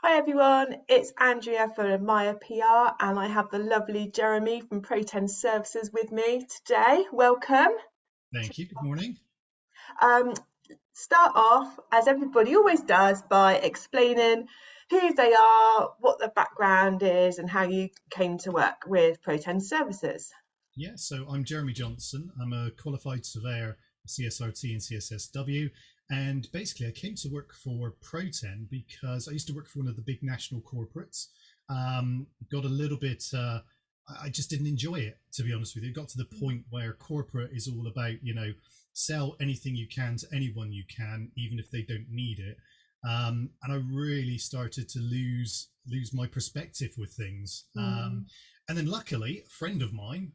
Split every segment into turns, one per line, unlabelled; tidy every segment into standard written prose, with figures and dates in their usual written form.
Hi everyone, it's Andrea from Maya PR, and I have the lovely Jeremy from Proten Services with me today. Welcome.
Thank you. Good morning.
Um, Start off, as everybody always does, by explaining who they are, what their background is, and how you came to work with Proten Services.
Yeah, so I'm Jeremy Johnson. I'm a qualified surveyor, CSRT and CSSW. And basically, I came to work for Proten because I used to work for one of the big national corporates. Got a little bit, I just didn't enjoy it, to be honest with you. It got to the point where corporate is all about, sell anything you can to anyone you can, even if they don't need it. And I really started to lose my perspective with things.
Mm.
And then luckily, a friend of mine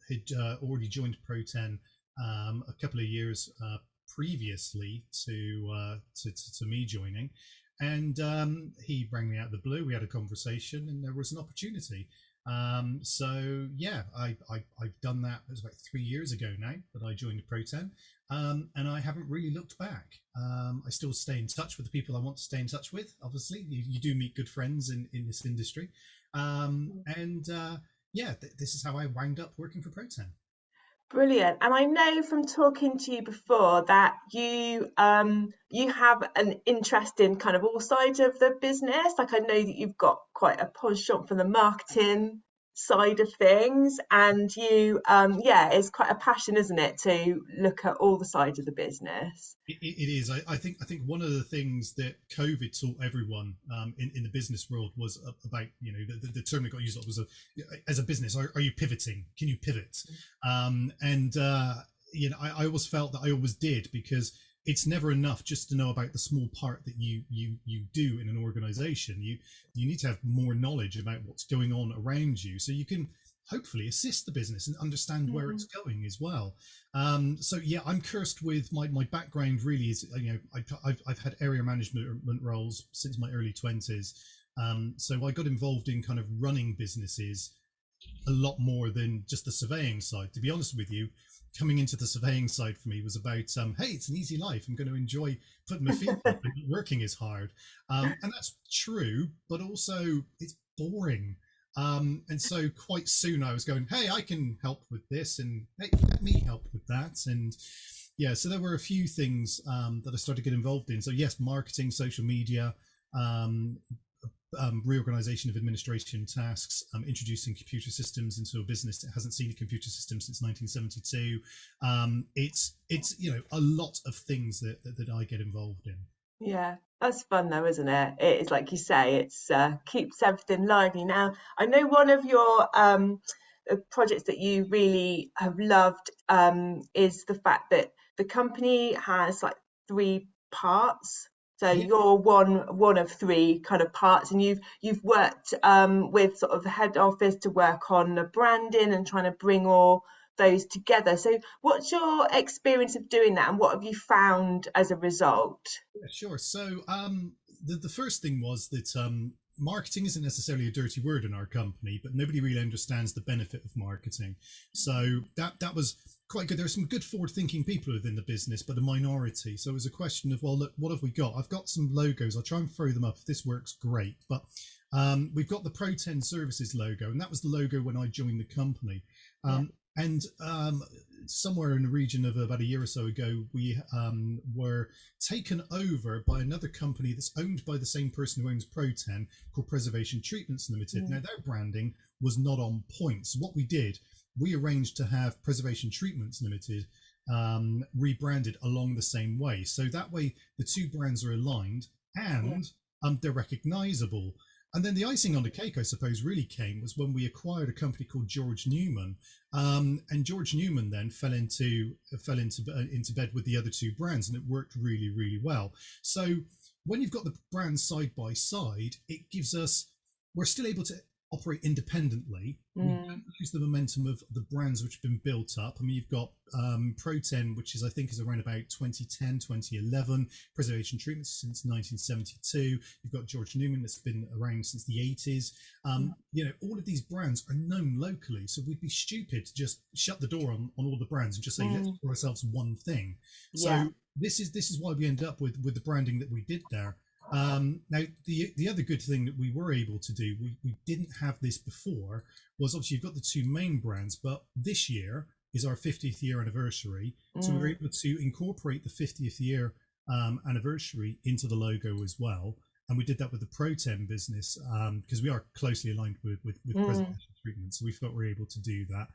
had already joined Proten a couple of years previously to me joining, and he rang me out of the blue. We had a conversation, and there was an opportunity. So yeah, I've done that. It was about 3 years ago now that I joined Proten, and I haven't really looked back. I still stay in touch with the people I want to stay in touch with. Obviously, you do meet good friends in this industry, and yeah, this is how I wound up working for Proten.
Brilliant. And I know from talking to you before that you have an interest in kind of all sides of the business. Like I know that you've got quite a penchant for the marketing side of things, and you yeah, it's quite a passion, isn't it, to look at all the sides of the business.
It is. I think one of the things that COVID taught everyone in the business world was about the term that got used a lot was as a business, are you pivoting? Can you pivot? And I always felt that I always did, because it's never enough just to know about the small part that you do in an organization. You need to have more knowledge about what's going on around you, so you can hopefully assist the business and understand where it's
Mm.
going as well. So yeah, I'm cursed with my background. Really is, I've had area management roles since my early 20s. So I got involved in kind of running businesses a lot more than just the surveying side. To be honest with you, coming into the surveying side for me was about, hey, it's an easy life. I'm going to enjoy putting my feet up and not working as hard. And that's true, but also it's boring. And so quite soon I was going, hey, I can help with this, and hey, let me help with that. And yeah, so there were a few things that I started to get involved in. So yes, marketing, social media, um, reorganization of administration tasks, introducing computer systems into a business that hasn't seen a computer system since 1972. It's a lot of things that I get involved in.
Yeah, that's fun though, isn't it? It is like you say, it's keeps everything lively. Now, I know one of your projects that you really have loved is the fact that the company has like three parts. So
Yeah.
you're one of three kind of parts, and you've worked with sort of the head office to work on the branding and trying to bring all those together. So what's your experience of doing that, and what have you found as a result?
Yeah, sure. So the first thing was that marketing isn't necessarily a dirty word in our company, but nobody really understands the benefit of marketing. So that was quite good. There are some good forward-thinking people within the business, but a minority. So it was a question of, well, look, what have we got? I've got some logos. I'll try and throw them up. If this works, great. But we've got the Proten Services logo, and that was the logo when I joined the company.
Yeah.
And somewhere in the region of about a year or so ago, we were taken over by another company that's owned by the same person who owns Proten, called Preservation Treatments Limited. Now,
Mm.
their branding was not on point. So what we did, we arranged to have Preservation Treatments Limited rebranded along the same way. So that way the two brands are aligned,
Yeah.
and they're recognizable. And then the icing on the cake, I suppose, really came was when we acquired a company called George Newman, and George Newman then fell into bed with the other two brands, and it worked really, really well. So when you've got the brands side by side, it gives us, we're still able to operate independently. We
Mm.
don't lose the momentum of the brands which have been built up. I mean, you've got Proten, which is, I think, is around about 2010, 2011, Preservation Treatments since 1972. You've got George Newman, that's been around since the 80s. All of these brands are known locally, so we'd be stupid to just shut the door on all the brands and just say, let's
Mm.
do ourselves one thing.
Yeah.
So this is why we end up with the branding that we did there. Now, the other good thing that we were able to do, we didn't have this before, was obviously you've got the two main brands, but this year is our 50th year anniversary. So we were
Mm,
able to incorporate the 50th year anniversary into the logo as well. And we did that with the Proten business because we are closely aligned with
mm,
preservation treatment. So we felt we were able to do that.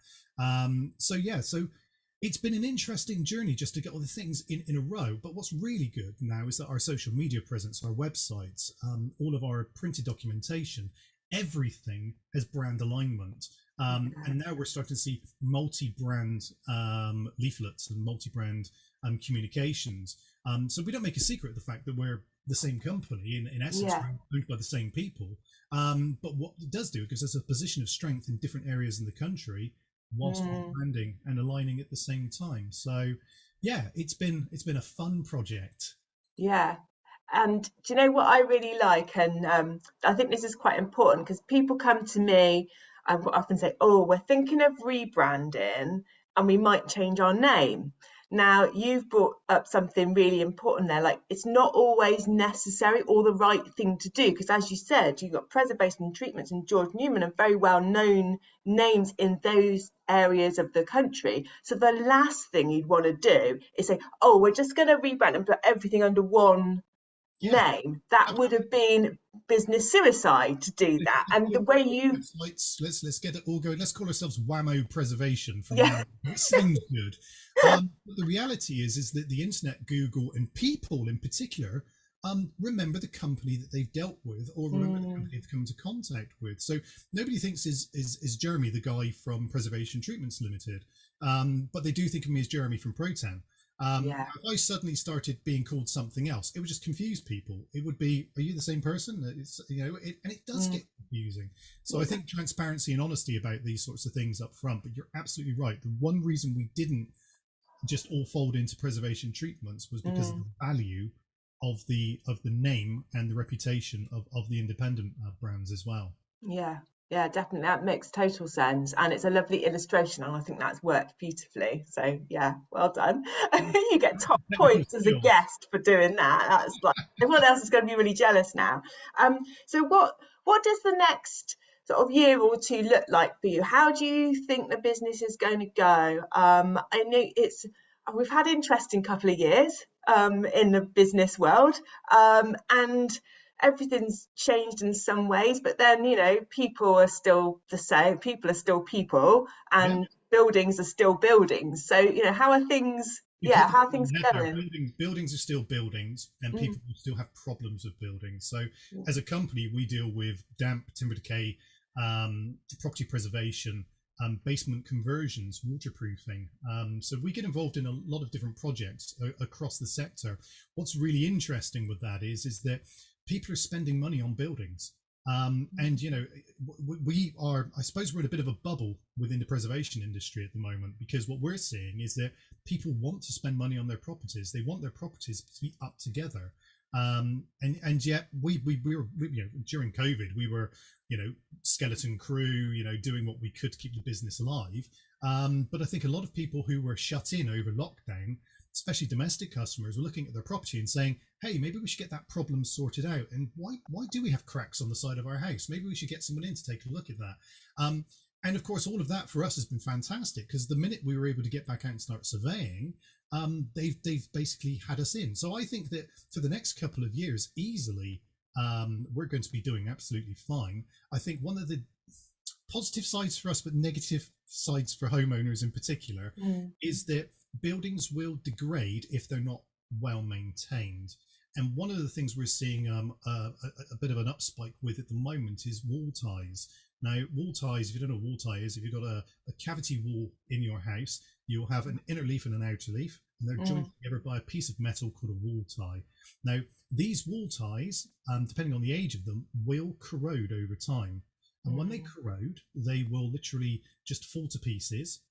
So yeah, so it's been an interesting journey just to get all the things in a row. But what's really good now is that our social media presence, our websites, all of our printed documentation, everything has brand alignment. And now we're starting to see multi-brand leaflets and multi-brand communications. So we don't make a secret of the fact that we're the same company. In essence,
yeah.
we're owned by the same people. But what it does do, it gives us a position of strength in different areas in the country whilst
Mm.
branding and aligning at the same time. So yeah, it's been a fun project.
Yeah. And do you know what I really like? And I think this is quite important because people come to me and often say, "Oh, we're thinking of rebranding and we might change our name." Now, you've brought up something really important there. Like, it's not always necessary or the right thing to do because, as you said, you've got Preservation and Treatments and George Newman are very well known names in those areas of the country. So, the last thing you'd want to do is say, "Oh, we're just going to rebrand and put everything under one
Yeah.
name." That would have been business suicide to do that. And the way you,
Let's get it all going. Let's call ourselves Whammo Preservation from now
yeah,
on. It sounds good. But the reality is that the internet, Google, and people in particular remember the company that they've dealt with, or remember the
mm,
company they've come into contact with. So nobody thinks is Jeremy the guy from Preservation Treatments Limited, but they do think of me as Jeremy from Protan.
yeah,
If I suddenly started being called something else, it would just confuse people. It would be, "Are you the same person?" And it does
mm,
get confusing. So I
yeah,
think transparency and honesty about these sorts of things up front. But you're absolutely right. The one reason we didn't just all fold into preservation treatments was because of
mm,
the value of the name and the reputation of the independent brands as well.
yeah, yeah, definitely. That makes total sense. And it's a lovely illustration. And I think that's worked beautifully. So, yeah, well done. You get top
Technical
points as a
skills.
guest for doing that. That's like, everyone else is going to be really jealous now. So, what does the next sort of year or two look like for you? How do you think the business is going to go? I know we've had an interesting couple of years in the business world, and everything's changed in some ways, but then, people are still the same, people are still people,
Yeah.
and buildings are still buildings. So, how are things,
You
yeah,
hit the
how are
nail on
things
the head there.
going?
Buildings are still buildings, and
Mm,
people will still have problems with buildings. So,
mm,
as a company, we deal with damp, timber decay, property preservation, basement conversions, waterproofing. So, we get involved in a lot of different projects across the sector. What's really interesting with that is that people are spending money on buildings. And we are, I suppose, we're in a bit of a bubble within the preservation industry at the moment, because what we're seeing is that people want to spend money on their properties. They want their properties to be up together. And yet we were, during COVID, we were, skeleton crew, doing what we could to keep the business alive. But I think a lot of people who were shut in over lockdown, especially domestic customers, were looking at their property and saying, "Hey, maybe we should get that problem sorted out. And why do we have cracks on the side of our house? Maybe we should get someone in to take a look at that." And of course, all of that for us has been fantastic, because the minute we were able to get back out and start surveying, they've basically had us in. So I think that for the next couple of years, easily, we're going to be doing absolutely fine. I think one of the positive sides for us, but negative sides for homeowners in particular,
mm,
is that buildings will degrade if they're not well maintained. And one of the things we're seeing a bit of an upspike with at the moment is wall ties. Now, wall ties, if you don't know what wall tie is, if you've got a cavity wall in your house, you'll have an inner leaf and an outer leaf, and they're joined
mm,
together by a piece of metal called a wall tie. Now, these wall ties, depending on the age of them, will corrode over time. And when they
mm,
corrode, they will literally just fall to pieces.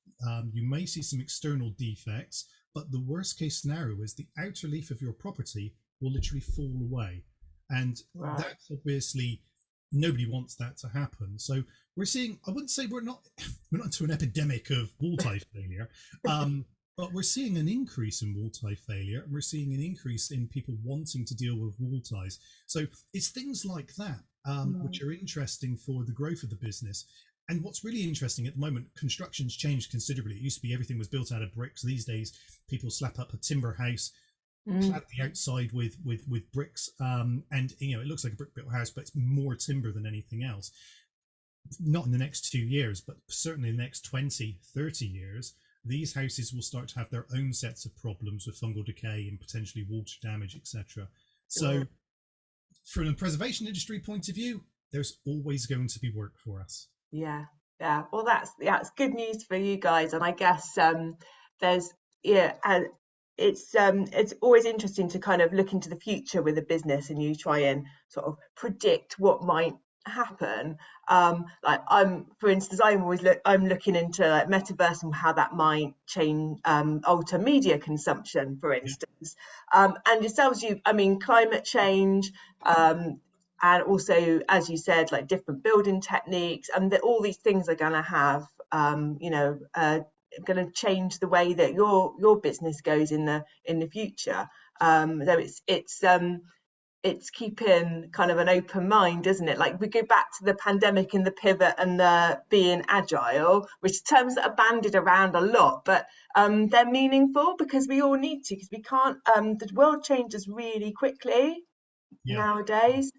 You may see some external defects, but the worst case scenario is the outer leaf of your property will literally fall away. And
right.
that's obviously, nobody wants that to happen. So we're seeing, I wouldn't say we're not into an epidemic of wall tie failure, But we're seeing an increase in wall tie failure, and we're seeing an increase in people wanting to deal with wall ties. So it's things like that which
Mm.
are interesting for the growth of the business. And what's really interesting at the moment, construction's changed considerably. It used to be everything was built out of bricks. These days, people slap up a timber house,
Mm.
clad the outside with bricks, and it looks like a brick built house, but it's more timber than anything else. Not in the next 2 years, but certainly in the next 20, 30 years, these houses will start to have their own sets of problems with fungal decay and potentially water damage, etc.
Yeah.
So, from a preservation industry point of view, there's always going to be work for us.
Yeah, yeah. Well, that's good news for you guys, and I guess there's yeah, and it's always interesting to kind of look into the future with a business, and you try and sort of predict what might happen. Like for instance, I'm looking into like metaverse and how that might change, alter media consumption, for
Yeah,
instance. And yourselves, I mean, climate change. And also, as you said, like different building techniques, and that all these things are going to have going to change the way that your business goes in the future. So it's keeping kind of an open mind, isn't it? Like we go back to the pandemic and the pivot and the being agile, which are terms that are bandied around a lot, but they're meaningful because we all need to, because we can't the world changes really quickly
yeah.
nowadays.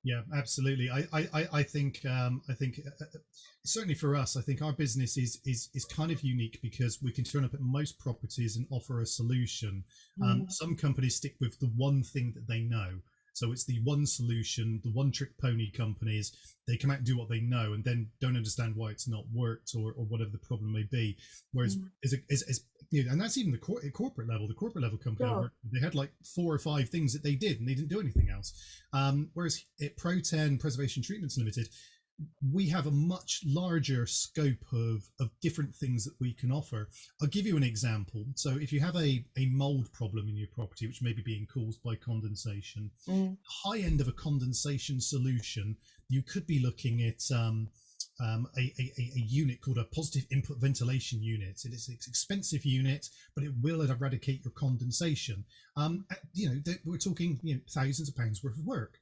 Yeah, absolutely. I think certainly for us, I think our business is kind of unique because we can turn up at most properties and offer a solution.
Mm,
Some companies stick with the one thing that they know. So it's the one solution, the one trick pony companies. They come out and do what they know, and then don't understand why it's not worked or whatever the problem may be. Whereas,
mm,
and that's even the corporate level. The corporate level company I
sure.
worked with, they had like 4 or 5 things that they did, and they didn't do anything else. Whereas at Proten Preservation Treatments Limited, we have a much larger scope of different things that we can offer. I'll give you an example. So if you have a mold problem in your property, which may be being caused by condensation,
Mm,
high end of a condensation solution, you could be looking at a unit called a positive input ventilation unit. It is an expensive unit, but it will eradicate your condensation. We're talking thousands of pounds worth of work.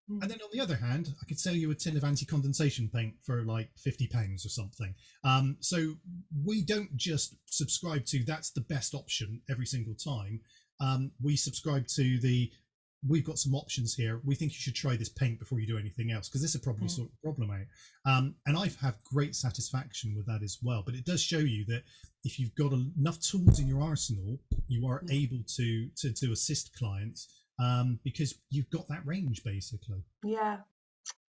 And
mm,
then on the other hand, I could sell you a tin of anti-condensation paint for like £50 or something. So we don't just subscribe to that's the best option every single time. We subscribe to we've got some options here. We think you should try this paint before you do anything else because this will probably
mm,
sort the problem out. And I've had great satisfaction with that as well. But it does show you that if you've got enough tools in your arsenal, you are
mm.
able to assist clients because you've got that range basically.
Yeah,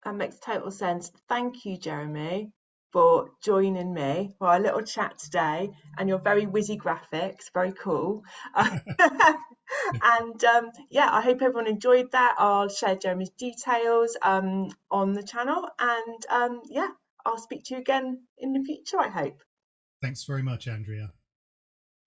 that makes total sense. Thank you, Jeremy, for joining me for our little chat today, and your very whizzy graphics, very cool. And yeah, I hope everyone enjoyed that. I'll share Jeremy's details on the channel, and yeah, I'll speak to you again in the future, I hope.
Thanks very much, Andrea.